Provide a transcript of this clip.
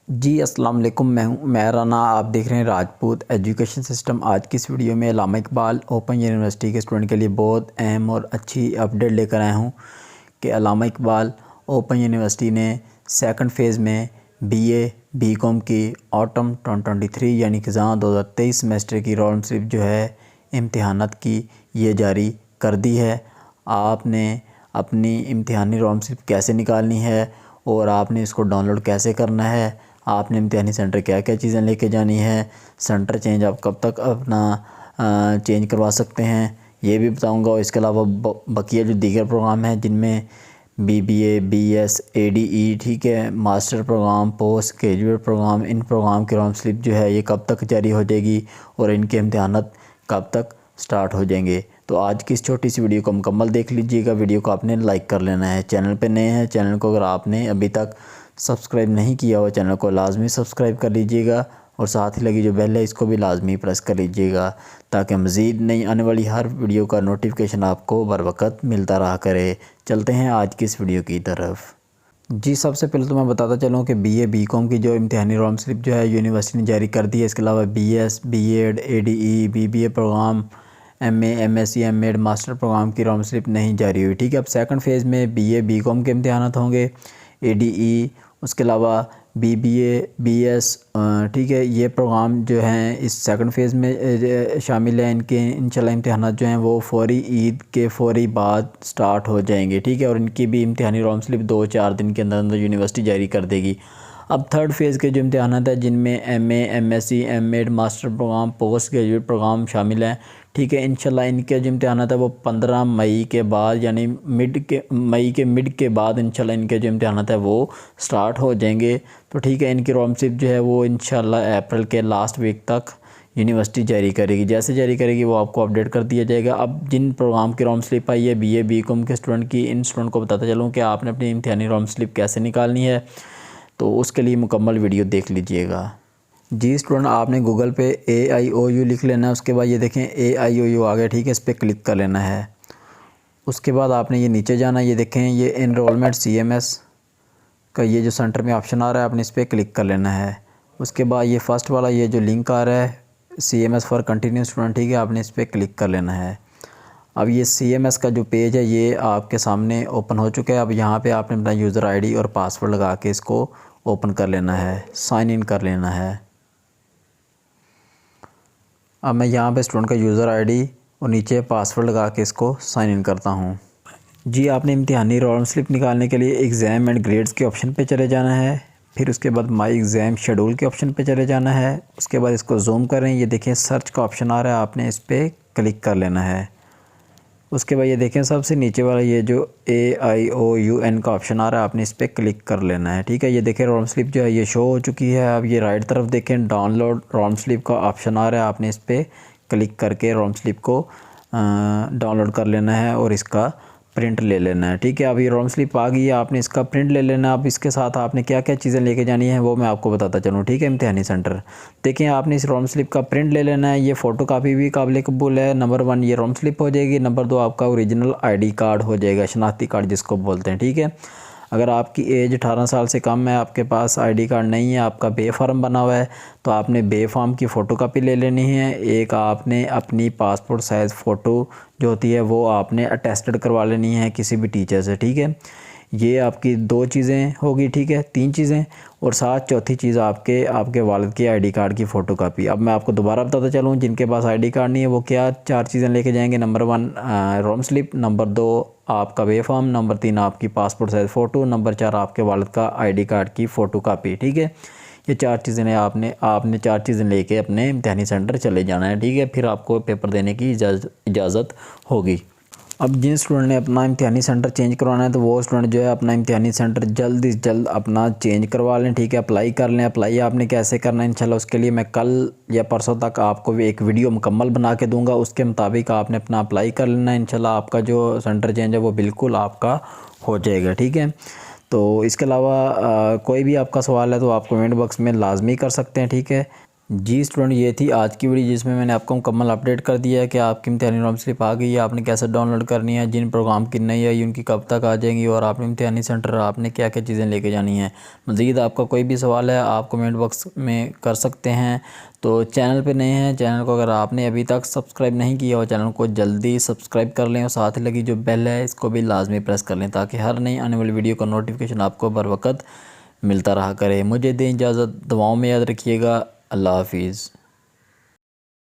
जी अस्सलाम वालेकुम, मैं हूं मैं राना। आप देख रहे हैं राजपूत एजुकेशन सिस्टम। आज की इस वीडियो में अल्लामा इकबाल ओपन यूनिवर्सिटी के स्टूडेंट के लिए बहुत अहम और अच्छी अपडेट लेकर आया हूं कि अल्लामा इकबाल ओपन यूनिवर्सिटी ने सेकंड फ़ेज़ में बीए बीकॉम की ऑटम 2023 यानी कि जहाँ 2023 सेमेस्टर की रोल स्लिप जो है इम्तिहानात की ये जारी कर दी है। आपने अपनी इम्तिहानी रोल स्लिप कैसे निकालनी है और आपने इसको डाउनलोड कैसे करना है, आपने इम्तिहानी सेंटर क्या क्या चीज़ें लेके जानी है, सेंटर चेंज आप कब तक अपना चेंज करवा सकते हैं, ये भी बताऊंगा। और इसके अलावा बकिया जो दीगर प्रोग्राम हैं जिनमें बीबीए, बीएस, एडीई, ठीक है, master programme, post graduate programme, इन प्रोग्राम की रोल स्लिप जो है ये कब तक जारी हो जाएगी और इनके इम्तिहानात कब तक स्टार्ट हो जाएंगे। तो आज की इस छोटी सी वीडियो को मुकम्मल देख लीजिएगा। वीडियो को आपने लाइक कर लेना है। चैनल पे नए हैं, चैनल को अगर आपने अभी तक सब्सक्राइब नहीं किया हो चैनल को लाजमी सब्सक्राइब कर लीजिएगा और साथ ही लगी जो बेल है इसको भी लाजमी प्रेस कर लीजिएगा ताकि मज़ीद नई आने वाली हर वीडियो का नोटिफिकेशन आपको बर वक्त मिलता रहा करे। चलते हैं आज की इस वीडियो की तरफ। जी सबसे पहले तो मैं बताता चलूँ कि बीए बीकॉम की जो इम्तिहानी रोल स्लिप जो है यूनिवर्सिटी ने जारी कर दी है। इसके अलावा BS, BEd, ADE, BBA programme, MA, MSc, MEd, master programme की रोल स्लिप नहीं जारी हुई। ठीक है, अब सेकंड फ़ेज़ में बीए बीकॉम के इम्तिहानात होंगे, एडीई, उसके अलावा बीबीए, बीएस, ठीक है, ये प्रोग्राम जो हैं इस सेकंड फ़ेज़ में शामिल हैं। इनके इंशाल्लाह इम्तिहानात जो हैं वो फ़ौरी ईद के फ़ौरी बाद स्टार्ट हो जाएंगे। ठीक है, और इनकी भी इम्तिहानी रोल स्लिप 2-4 दिन के अंदर अंदर यूनिवर्सिटी जारी कर देगी। अब थर्ड फ़ेज़ के जो इम्तिहानात हैं जिनमें MA, MSc, MEd, master programme, post graduate programme शामिल हैं। ठीक है, इंशाल्लाह इनके जो इम्तिहानात है वो 15 मई के बाद यानी मई के मिड के बाद इंशाल्लाह इनके जो इम्तिहानात है वो स्टार्ट हो जाएंगे। तो ठीक है, इनकी रोल स्लिप जो है वो इंशाल्लाह अप्रैल के लास्ट वीक तक यूनिवर्सिटी जारी करेगी। जैसे जारी करेगी वो आपको अपडेट कर दिया जाएगा। अब जिन प्रोग्राम की रोल स्लिप आई है बीए बीकॉम के स्टूडेंट की, इन स्टूडेंट को बताता चलूँ कि आपने अपनी इम्तिहानी रोल स्लिप कैसे निकालनी है, तो उसके लिए मुकम्मल वीडियो देख लीजिएगा। जी स्टूडेंट, आपने गूगल पे AIOU लिख लेना है। उसके बाद ये देखें AIOU आ गया। ठीक है, इस पर क्लिक कर लेना है। उसके बाद आपने ये नीचे जाना है, ये देखें ये एनरोलमेंट CMS का ये जो सेंटर में ऑप्शन आ रहा है आपने इस पर क्लिक कर लेना है। उसके बाद ये फर्स्ट वाला ये जो लिंक आ रहा है CMS फॉर कंटिन्यू स्टूडेंट, ठीक है, आपने इस पर क्लिक कर लेना है। अब ये CMS का जो पेज है ये आपके सामने ओपन हो चुका है। अब यहाँ पे आपने अपना यूज़र ID और पासवर्ड लगा के इसको ओपन कर लेना है, साइन इन कर लेना है। अब मैं यहाँ पे स्टूडेंट का यूज़र ID और नीचे पासवर्ड लगा के इसको साइन इन करता हूँ। जी आपने इम्तिहानी रोल स्लिप निकालने के लिए एग्ज़ाम एंड ग्रेड्स के ऑप्शन पे चले जाना है। फिर उसके बाद माई एग्ज़ाम शेड्यूल के ऑप्शन पे चले जाना है। उसके बाद इसको जूम करें, ये देखें सर्च का ऑप्शन आ रहा है, आपने इस पर क्लिक कर लेना है। उसके बाद ये देखें सबसे नीचे वाला ये जो AIOUN का ऑप्शन आ रहा है आपने इस पर क्लिक कर लेना है। ठीक है, ये देखें रोल स्लिप जो है ये शो हो चुकी है। अब ये राइट तरफ देखें डाउनलोड रोल स्लिप का ऑप्शन आ रहा है, आपने इस पर क्लिक करके रोल स्लिप को डाउनलोड कर लेना है और इसका प्रिंट ले लेना है। ठीक है, अब ये रोल स्लिप आ गई है, आपने इसका प्रिंट ले लेना है। अब इसके साथ आपने क्या क्या चीज़ें लेके जानी है वो मैं आपको बताता चलूँ। ठीक है, इम्तिहानी सेंटर देखिए, आपने इस रोल स्लिप का प्रिंट ले लेना है। ये फ़ोटो कापी भी काबिल कबूल है। नंबर 1 ये रोल स्लिप हो जाएगी। नंबर 2 आपका ओरिजिनल ID कार्ड हो जाएगा, शनाख्ती कार्ड जिसको बोलते हैं। ठीक है, अगर आपकी एज 18 साल से कम है, आपके पास ID कार्ड नहीं है, आपका बे फार्म बना हुआ है, तो आपने बे फार्म की फ़ोटोकॉपी ले लेनी है। एक आपने अपनी पासपोर्ट साइज़ फ़ोटो जो होती है वो आपने अटेस्टेड करवा लेनी है किसी भी टीचर से। ठीक है, ये आपकी 2 चीज़ें होगी। ठीक है, 3 चीज़ें और साथ चौथी चीज़ आपके वालिद के ID कार्ड की फ़ोटोकॉपी। अब मैं आपको दोबारा बताता चलूँ, जिनके पास ID कार्ड नहीं है वो क्या 4 चीज़ें लेके जाएंगे। नंबर 1 रोल स्लिप, नंबर 2 आपका वे फॉर्म, नंबर 3 आपकी पासपोर्ट साइज़ फ़ोटो, नंबर 4 आपके वालिद का ID कार्ड की फ़ोटोकॉपी। ठीक है, ये 4 चीज़ें ने आपने 4 चीज़ें लेके अपने इम्तिहानी सेंटर चले जाना है। ठीक है, फिर आपको पेपर देने की इजाज़त होगी। अब जिन स्टूडेंट ने अपना इम्तिहानी सेंटर चेंज करवाना है तो वो स्टूडेंट जो है अपना इम्तिहानी सेंटर जल्द से जल्द अपना चेंज करवा लें। ठीक है, अप्लाई कर लें। अप्लाई आपने कैसे करना है इंशाल्लाह उसके लिए मैं कल या परसों तक आपको भी एक वीडियो मुकम्मल बना के दूंगा। उसके मुताबिक आपने अपना अप्लाई कर लेना है। इंशाल्लाह आपका जो सेंटर चेंज है वो बिल्कुल आपका हो जाएगा। ठीक है, तो इसके अलावा कोई भी आपका सवाल है तो आप कमेंट बॉक्स में लाजमी कर सकते हैं। ठीक है, जी स्टूडेंट, ये थी आज की वीडियो जिसमें मैंने आपको मुकम्मल अपडेट कर दिया है कि आपकी इम्तिहानी एनरोलमेंट स्लिप आ गई है, आपने कैसे डाउनलोड करनी है, जिन प्रोग्राम की नहीं आई उनकी कब तक आ जाएंगी और आपने इम्तिहानी सेंटर आपने क्या क्या चीज़ें लेके जानी है। मज़ीद आपका कोई भी सवाल है आप कमेंट बॉक्स में कर सकते हैं। तो चैनल पे नए हैं, चैनल को अगर आपने अभी तक सब्सक्राइब नहीं किया हो चैनल को जल्दी सब्सक्राइब कर लें और साथ ही लगी जो बेल है इसको भी लाजमी प्रेस कर लें ताकि हर नई आने वाली वीडियो का नोटिफिकेशन आपको बर वक्त मिलता रहा करे। मुझे दें इजाज़त, दुआओं में याद रखिएगा। अल्लाह हाफिज़।